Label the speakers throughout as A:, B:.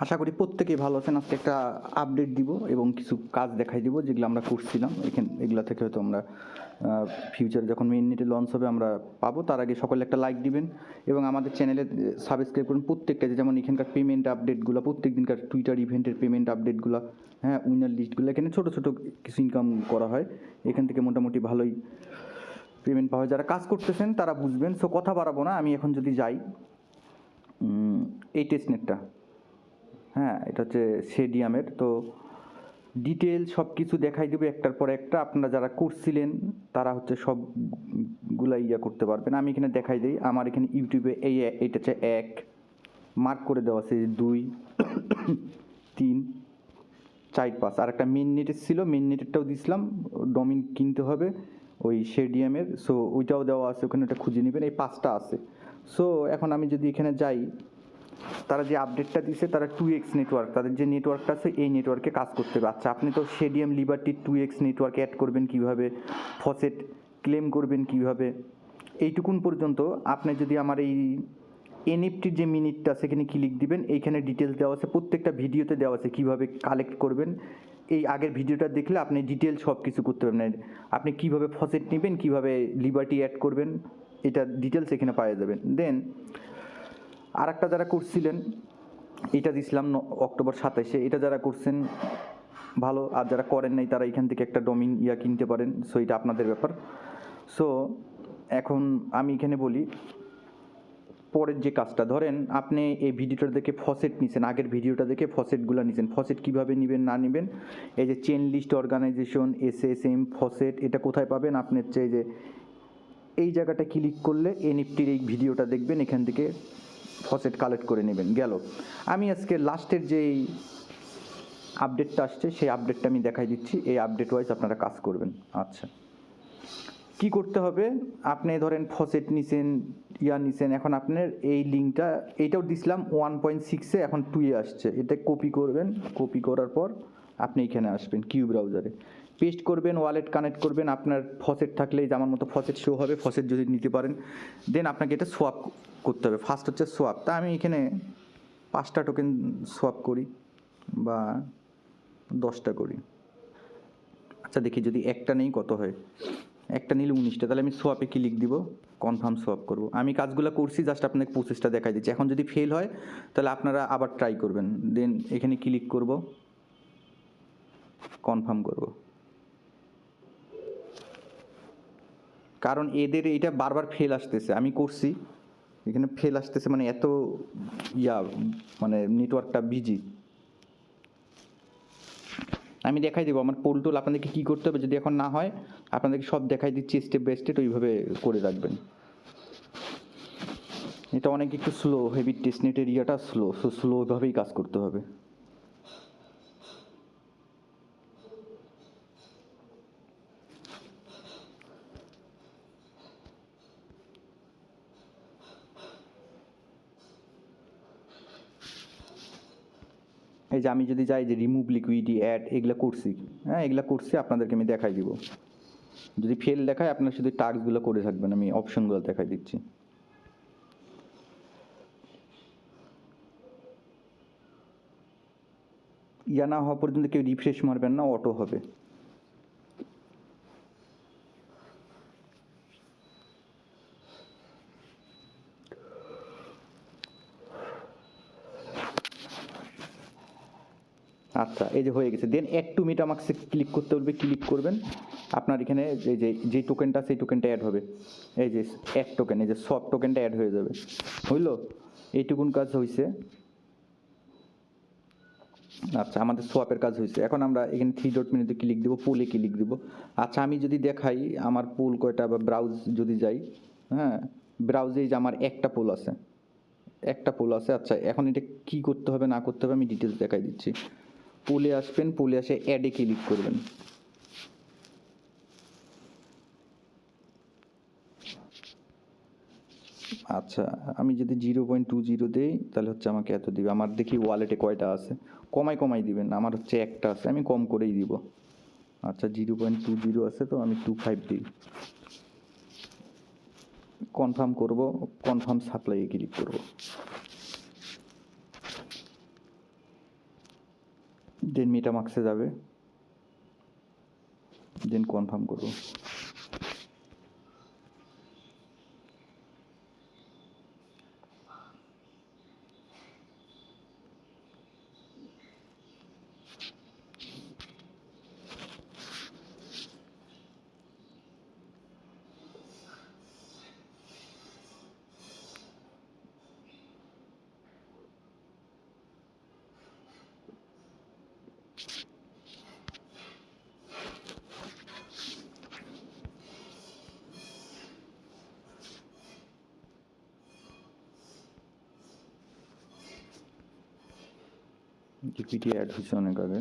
A: আশা করি প্রত্যেকেই ভালো আছেন। আজকে একটা আপডেট দিব এবং কিছু কাজ দেখাই দিব যেগুলো আমরা করছিলাম। এগুলা থেকে হয়তো আমরা ফিউচারে যখন মেইননেটে লঞ্চ হবে আমরা পাবো। তার আগে সকলে একটা লাইক দিবেন এবং আমাদের চ্যানেলে সাবস্ক্রাইব করুন। প্রত্যেকটা যেমন এখানকার পেমেন্ট আপডেটগুলো, প্রত্যেক দিনকার টুইটার ইভেন্টের পেমেন্ট আপডেটগুলো, হ্যাঁ, উইনার লিস্টগুলো, এখানে ছোটো ছোটো কিছু ইনকাম করা হয়। এখান থেকে মোটামুটি ভালোই পেমেন্ট পাওয়া হয়। যারা কাজ করতেছেন তারা বুঝবেন। সো কথা বাড়াবো না, আমি এখন যদি যাই এই টেস্টনেটটা, হ্যাঁ, এটা হচ্ছে শার্ডিয়ামের। তো ডিটেল সব কিছু দেখাই দেবে একটার পর একটা। আপনারা যারা করছিলেন তারা হচ্ছে সবগুলা করতে পারবেন। আমি এখানে দেখাই দিই। আমার এখানে ইউটিউবে এইটা হচ্ছে 1 মার্ক করে দেওয়া আছে, 2 3 4 5। আর একটা মেন নেটের ছিল, মেন নেটেরটাও দিছিলাম। ডোমেইন কিনতে হবে ওই শার্ডিয়ামের। সো ওইটাও দেওয়া আছে, ওখানে ওটা খুঁজে নেবেন। এই 5টা আছে। সো এখন আমি যদি এখানে যাই, তারা যে আপডেটটা দিছে তারা 2x নেটওয়ার্ক, তাদের যে নেটওয়ার্কটা আছে এই নেটওয়ার্কে কাজ করতে হবে। আচ্ছা, আপনি তো শার্ডিয়াম লিবার্টি 2x নেটওয়ার্কে অ্যাড করবেন কীভাবে, ফসেট ক্লেম করবেন কীভাবে, এইটুকুন পর্যন্ত আপনি যদি আমার এই এনএফটির যে মিনিটটা সেখানে ক্লিক দিবেন, এইখানে ডিটেলস দেওয়া আছে, প্রত্যেকটা ভিডিওতে দেওয়া আছে কীভাবে কালেক্ট করবেন। এই আগের ভিডিওটা দেখলে আপনি ডিটেলস সব কিছু করতে পারবেন। আপনি কীভাবে ফসেট নেবেন, কীভাবে লিবার্টি অ্যাড করবেন, এটা ডিটেলস এখানে পাওয়া যাবেন। দেন আর একটা যারা করছিলেন, এটা দিছিলাম অক্টোবর 27-এ, এটা যারা করছেন ভালো, আর যারা করেন নাই তারা এখান থেকে একটা ডোমেইন কিনতে পারেন। সো এটা আপনাদের ব্যাপার। সো এখন আমি এখানে বলি পরের যে কাজটা। ধরেন আপনি এই ভিডিওটা দেখে ফসেট নিছেন, আগের ভিডিওটা দেখে ফসেটগুলো নিছেন। ফসেট কীভাবে নেবেন না নেবেন, এই যে chain list organization, SSM faucet, এটা কোথায় পাবেন? আপনি হচ্ছে এই যে এই জায়গাটা ক্লিক করলে এনএফটির এই ভিডিওটা দেখবেন, এখান থেকে ফসেট কালেক্ট করে নেবেন। গেল। আমি আজকে লাস্টের যেই আপডেটটা আসছে সেই আপডেটটা আমি দেখাই দিচ্ছি। এই আপডেট ওয়াইজ আপনারা কাজ করবেন। আচ্ছা, কি করতে হবে? আপনি ধরেন ফসেট নিছেন, নিছেন। এখন আপনার এই লিঙ্কটা, এইটাও দিছিলাম 1.6-এ, এখন 2-এ আসছে। এটা কপি করবেন। কপি করার পর আপনি এখানে আসবেন কিউ ব্রাউজারে, পেস্ট করবেন, ওয়ালেট কানেক্ট করবেন। আপনার ফসেট থাকলে আমার মতো ফসেট শো হবে, ফসেট যদি নিতে পারেন। দেন আপনাকে এটা সোয়াপ করতে হবে। ফার্স্ট হচ্ছে সোয়াপ। তা আমি এখানে 5টা টোকেন সোয়াপ করি বা 10টা করি। আচ্ছা, দেখি যদি একটা নেই কত হয়। একটা নিলে 19টা, তাহলে আমি সোয়াপে ক্লিক দিব, কনফার্ম সোয়াপ করব। আমি কাজগুলো করছি, জাস্ট আপনাকে প্রসেসটা দেখাই দিচ্ছি। এখন যদি ফেল হয় তাহলে আপনারা আবার ট্রাই করবেন। দেন এখানে ক্লিক করব, কনফার্ম করব। কারণ এদের এইটা বারবার ফেল আসতেছে। আমি করছি, এখানে ফেল আসতেছে, মানে এত মানে নেটওয়ার্কটা বিজি। আমি দেখাই দেবো আমার পোল টোল আপনাদেরকে কী করতে হবে। যদি এখন না হয় আপনাদেরকে সব দেখাই দিচ্ছি স্টেপ বাই স্টেপ, ওইভাবে করে রাখবেন। এটা অনেক একটু স্লো, হেভি টেস্টনেট এরিয়াটা স্লো, সো স্লোভাবেই কাজ করতে হবে। এই যে আমি যদি যাই যে রিমুভ লিকুইডিটি অ্যাড, এগুলো করছি, হ্যাঁ, এগুলো করছি, আপনাদেরকে আমি দেখাই দিব। যদি ফেল দেখায় আপনার শুধু টাস্কগুলো করে থাকবেন, আমি অপশনগুলো দেখাই দিচ্ছি। না হওয়া পর্যন্ত কেউ রিফ্রেশ মারবেন না, অটো হবে। আচ্ছা, এই যে হয়ে গেছে। দেন অ্যাড টু মেটামাস্কে ক্লিক করতে বলবে, ক্লিক করবেন। আপনার এখানে এই যে টোকেনটা, সেই টোকেনটা অ্যাড হবে। এই যে অ্যাড টোকেন, এই যে সব টোকেনটা অ্যাড হয়ে যাবে। হইল? এইটুকুন কাজ হয়েছে। আচ্ছা, আমাদের সোয়াপের কাজ হয়েছে। এখন আমরা এখানে 3 ডট মেনুতে ক্লিক দেবো, পোলে ক্লিক দেবো। আচ্ছা, আমি যদি দেখাই আমার পোল কয়টা, বা ব্রাউজ যদি যাই, হ্যাঁ, ব্রাউজে যে আমার একটা পোল আছে, একটা পোল আছে। আচ্ছা, এখন এটা কী করতে হবে না করতে হবে আমি ডিটেলস দেখাই দিচ্ছি। পোলে আসবেন, পোলে আসে অ্যাডে ক্লিক করবেন। আচ্ছা, আমি যদি 0.20 দেই তাহলে হচ্ছে আমাকে এত দিবে। আমার দেখি ওয়ালেটে কয়টা আছে, কমাই দিবেন। আমার হচ্ছে একটা আছে, আমি কম করেই দিব। আচ্ছা, 0.20 আছে, তো আমি 25 দিই। কনফার্ম করব, কনফার্ম সাপ্লাইয়ে ক্লিক করব। দেন মেটামাক্সে যাবে, দেন কনফার্ম করবো। লিকুইডিটি অ্যাড হয়েছে অনেক আগে,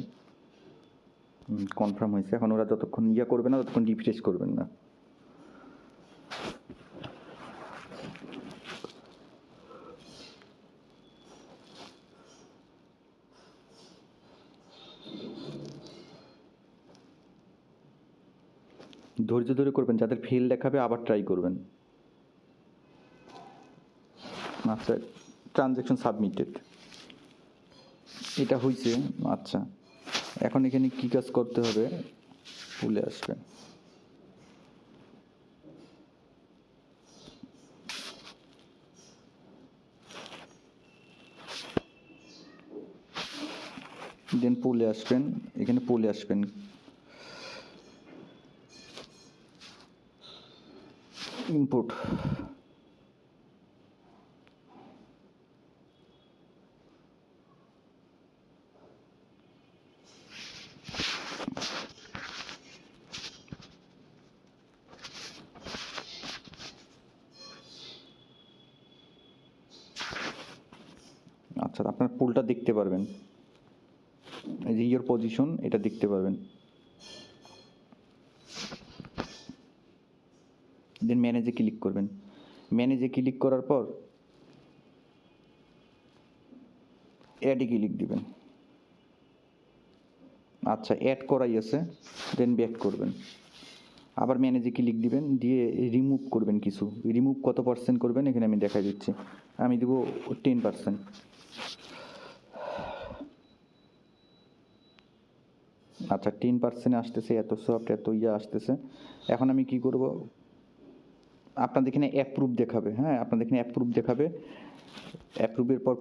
A: কনফার্ম হয়েছে। এখন ওরা যতক্ষণ ইয়া করবে না ততক্ষণ রিফ্রেশ করবেন না। ধৈর্য ধরে করবেন, যাদের ফেল দেখাবে আবার ট্রাই করবেন। আচ্ছা, ট্রানজ্যাকশন সাবমিটেড, এটা হয়েছে। আচ্ছা, এখন এখানে কী কাজ করতে হবে, ভুলে আসবেন। দেন পোলে আসবেন, এখানে পোলে আসবেন, ইম্পোর্ট, আচ্ছা আপনার পোলটা দেখতে পারবেন, এই যে ইয়োর পজিশন এটা দেখতে পারবেন। দেন ম্যানেজে ক্লিক করবেন, ম্যানেজে ক্লিক করার পর অ্যাডে ক্লিক দিবেন। আচ্ছা, অ্যাড করাই আছে, দেন ব্যাক করবেন, আবার ম্যানেজে ক্লিক দিবেন, দিয়ে রিমুভ করবেন কিছু। রিমুভ কত পার্সেন্ট করবেন এখানে আমি দেখাই দিচ্ছি, আমি দেবো 10%। আচ্ছা, 10% আসতেছে, এত সফট এত ইয়া আসতেছে। এখন আমি কি করব, আপনাদের এখানে অ্যাপ্রুভ দেখাবে, হ্যাঁ আপনাদের এখানে অ্যাপ্রুভ দেখাবে। অ্যাপ্রুভের পর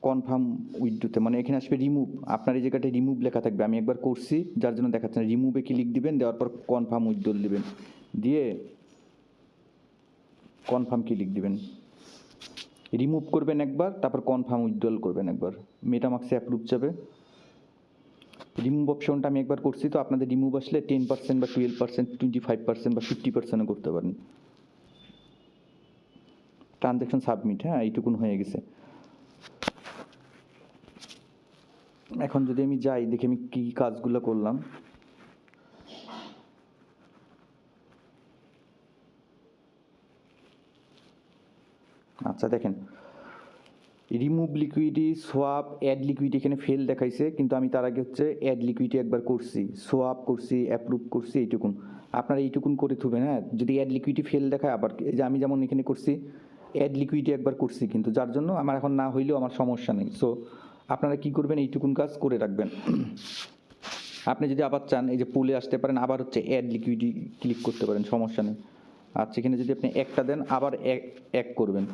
A: কনফার্ম উইথড্রোতে, মানে এখানে আসবে রিমুভ, আপনার এই জায়গাটায় রিমুভ লেখা থাকবে, আমি একবার করছি যার জন্য দেখাচ্ছে না। রিমুভে ক্লিক দিবেন, দেওয়ার পর কনফার্ম উইথড্রো দিবেন, দিয়ে কনফার্ম ক্লিক দিবেন। রিমুভ করবেন একবার, তারপর কনফার্ম উইথড্রল করবেন একবার, মেটামাক্সে অ্যাপ্রুভ যাবে। রিমুভ অপশনটা আমি একবার করছি, তো আপনাদের রিমুভ আসলে 10% বা 12%, 25% বা 50% করতে পারেন। ট্রানজ্যাকশন সাবমিট, হ্যাঁ এইটুকুন হয়ে গেছে। এখন যদি আমি যাই, দেখি আমি কী কাজগুলো করলাম। আচ্ছা দেখেন, remove liquidity, swap, add liquidity এখানে ফেল দেখাইছে, কিন্তু আমি তার আগে হচ্ছে অ্যাড লিকুইডিটি একবার করছি, সোয়াপ করছি, অ্যাপ্রুভ করছি, এইটুকুন। আপনারা এইটুকুন করে থুবেন, হ্যাঁ যদি অ্যাড লিকুইডিটি ফেল দেখায় আবার, এই যে আমি যেমন এখানে করছি অ্যাড লিকুইডিটি একবার করছি, কিন্তু যার জন্য আমার এখন না হইলেও আমার সমস্যা নেই। সো আপনারা কি করবেন, এইটুকুন কাজ করে রাখবেন। আপনি যদি আবার চান, এই যে পুলে আসতে পারেন, আবার হচ্ছে অ্যাড লিকুইডিটি ক্লিক করতে পারেন, সমস্যা নেই। আচ্ছা, এখানে যদি আপনি একটা দেন, আবার এক করবেন,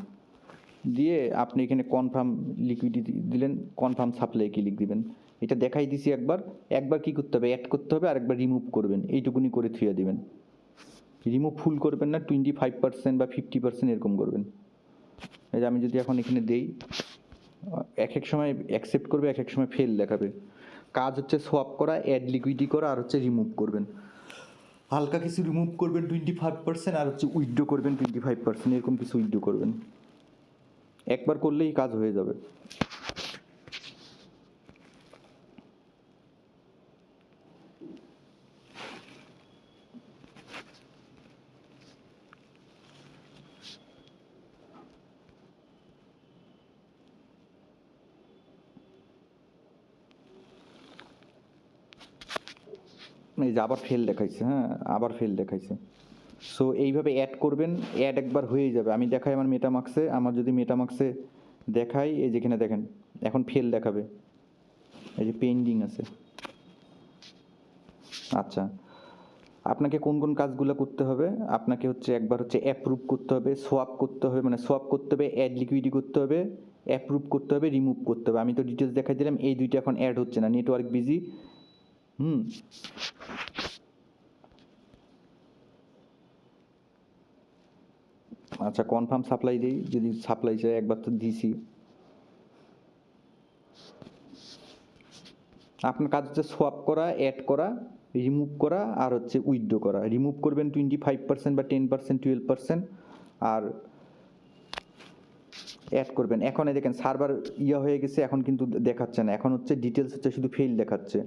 A: দিয়ে আপনি এখানে কনফার্ম লিকুইডিটি দিলেন, কনফার্ম সাপ্লাই ক্লিক দিবেন। এটা দেখাই দিছি একবার। একবার কি করতে হবে, অ্যাড করতে হবে, আর একবার রিমুভ করবেন, এইটুকুনি করে থুয়ে দিবেন। রিমুভ ফুল করবেন না, 25% বা 50% এরকম করবেন। এই যে আমি যদি এখন এখানে দেই, এক এক সময় অ্যাকসেপ্ট করবে, এক এক সময় ফেল দেখাবে। কাজ হচ্ছে সোয়াপ করা, অ্যাড লিকুইডিটি করা, আর হচ্ছে রিমুভ করবেন। হালকা কিছু রিমুভ করবেন 25%, আর হচ্ছে উইথড্র করবেন 25%, এরকম কিছু উইথড্র করবেন। একবার করলেই কাজ হয়ে যাবে। এই যে আবার ফেল দেখাইছে, হ্যাঁ আবার ফেল দেখাইছে। সো এইভাবে অ্যাড করবেন, অ্যাড একবার হয়েই যাবে। আমি দেখাই আমার মেটামাক্সে, আমার যদি মেটামাক্সে দেখাই, এই যেখানে দেখেন এখন ফেল দেখাবে, এই যে পেন্ডিং আছে। আচ্ছা, আপনাকে কোন কোন কাজগুলো করতে হবে? আপনাকে হচ্ছে একবার হচ্ছে অ্যাপ্রুভ করতে হবে, সোয়াপ করতে হবে, মানে সোয়াপ করতে হবে, অ্যাড লিকুইডিটি করতে হবে, অ্যাপ্রুভ করতে হবে, রিমুভ করতে হবে। আমি তো ডিটেলস দেখাই দিলাম, এই দুইটা এখন অ্যাড হচ্ছে না, নেটওয়ার্ক বিজি। আচ্ছা, কনফার্ম সাপ্লাই দিই, যদি সাপ্লাই চাই একবার তো দিছি। আপনার কাজ হচ্ছে সোয়াপ করা, অ্যাড করা, রিমুভ করা আর হচ্ছে উইথড্র করা। রিমুভ করবেন 25% বা 10%, 12%, আর অ্যাড করবেন। এখন এই দেখেন সার্ভার হয়ে গেছে, এখন কিন্তু দেখাচ্ছে না, এখন হচ্ছে ডিটেলস হচ্ছে শুধু ফেল দেখাচ্ছে।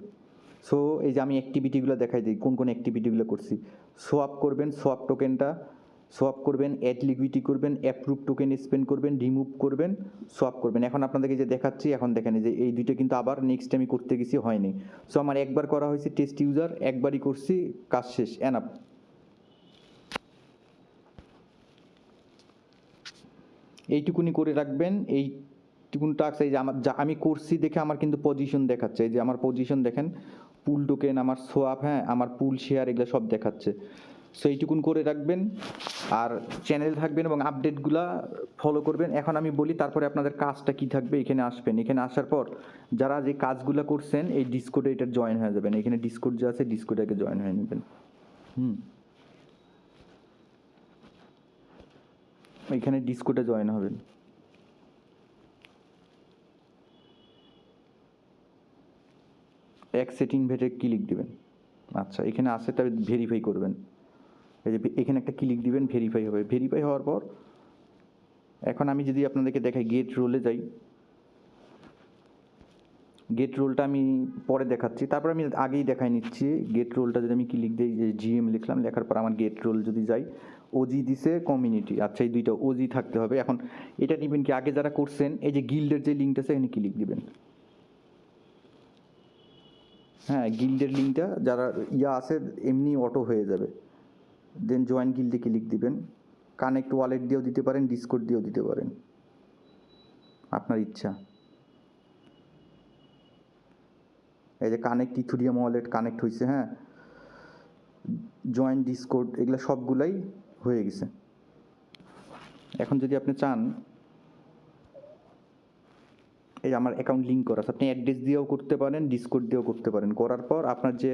A: সো এই যে আমি অ্যাক্টিভিটিগুলো দেখাই দিই, কোন কোন অ্যাক্টিভিটিগুলো করছি। সোয়াপ করবেন, সোয়াপ টোকেনটা সোয়াপ করবেন, অ্যাড লিকুইডিটি করবেন, অ্যাপ্রুভ টোকেন স্পেন্ড করবেন, রিমুভ করবেন, সোয়াপ করবেন। এখন আপনাদেরকে যে দেখাচ্ছি, এখন দেখেন যে এই দুইটা কিন্তু আবার নেক্সট আমি করতে গেছি, হয়নি। সো আমার একবার করা হয়েছে টেস্ট ইউজার, একবারই করছি, কাজ শেষ, এনাফ। এইটুকুনি করে রাখবেন। এইটুকুন টাস্ক এই যে আমার যা আমি করছি দেখে আমার কিন্তু পজিশন দেখাচ্ছে, এই যে আমার পজিশন দেখেন, পুল টোকেন, আমার সোয়াপ, হ্যাঁ, আমার পুল শেয়ার, এগুলো সব দেখাচ্ছে। সো এইটুকুন করে রাখবেন, আর চ্যানেল থাকবেন এবং আপডেটগুলা ফলো করবেন। এখন আমি বলি তারপরে আপনাদের কাজটা কি থাকবে। এখানে আসবেন, এখানে আসার পর যারা যে কাজগুলো করছেন এই ডিসকোডে এটা জয়েন হয়ে যাবেন। এখানে ডিসকোড যে আছে, ডিসকোডে জয়েন হয়ে নেবেন। এখানে ডিসকোডে জয়েন হবেন। সেটিং ভেটে ক্লিক দিবেন। আচ্ছা, এখানে আসে তবে ভেরিফাই করবেন। এই যে এখানে একটা ক্লিক দিবেন, ভেরিফাই হবে। ভেরিফাই হওয়ার পর এখন আমি যদি আপনাদেরকে দেখাই, গেট রোলে যাই। গেট রোলটা আমি পরে দেখাচ্ছি, তারপর আমি আগেই দেখাই নিচ্ছি। গেট রোলটা যদি আমি ক্লিক দিই, যে জিএম লিখলাম, লেখার পর আমার গেট রোল যদি যাই, ওজি দিছে, কমিউনিটি। আচ্ছা, এই দুইটা ওজি থাকতে হবে। এখন এটা নেবেন কি, আগে যারা করছেন এই যে গিল্ডের যে লিঙ্কটা আছে, এখানে ক্লিক দিবেন। হ্যাঁ, গিল্ডের লিঙ্কটা যারা আছে এমনি অটো হয়ে যাবে। দেন জয়েন গিল্ডে ক্লিক দিবেন। কানেক্ট ওয়ালেট দিয়েও দিতে পারেন, ডিসকোড দিয়েও দিতে পারেন, আপনার ইচ্ছা। এই যে কানেক্ট ইথুরিয়াম ওয়ালেট কানেক্ট হয়েছে, হ্যাঁ, জয়েন ডিসকোড, এগুলো সবগুলাই হয়ে গেছে। এখন যদি আপনি চান, এই আমার অ্যাকাউন্ট লিঙ্ক করা আছে, আপনি অ্যাড্রেস দিয়েও করতে পারেন, ডিসকোড দিয়েও করতে পারেন। করার পর আপনার যে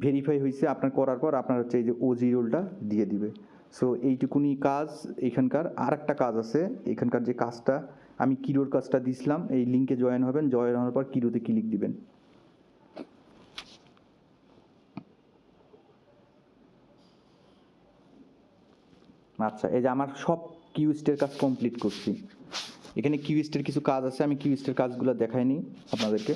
A: ভেরিফাই হয়েছে, আপনার করার পর আপনার হচ্ছে এই যে ওজি রোলটা দিয়ে দিবে। সো এইটুকুনি কাজ এখানকার। আর একটা কাজ আছে এখানকার, যে কাজটা আমি কিরোর কাজটা দিছিলাম, এই লিঙ্কে জয়েন হবেন, জয়েন হওয়ার পর কিরোতে ক্লিক দিবেন। আচ্ছা, এই যে আমার সব কিউস্টের কাজ কমপ্লিট করছি। এখানে কিউস্টের কিছু কাজ আছে, আমি কিউস্টের কাজগুলো দেখাইনি আপনাদেরকে।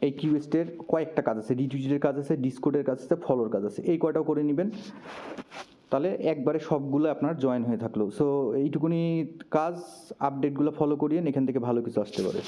A: এই কিউস্টের কয়েকটা কাজ আছে, রিটুইটের কাজ আছে, ডিসকোডের কাজ আছে, ফলোর কাজ আছে, এই কয়টাও করে নেবেন, তাহলে একবারে সবগুলো আপনার জয়েন হয়ে থাকলো। সো এইটুকুনি কাজ, আপডেটগুলো ফলো করিয়েন, এখান থেকে ভালো কিছু আসতে পারে।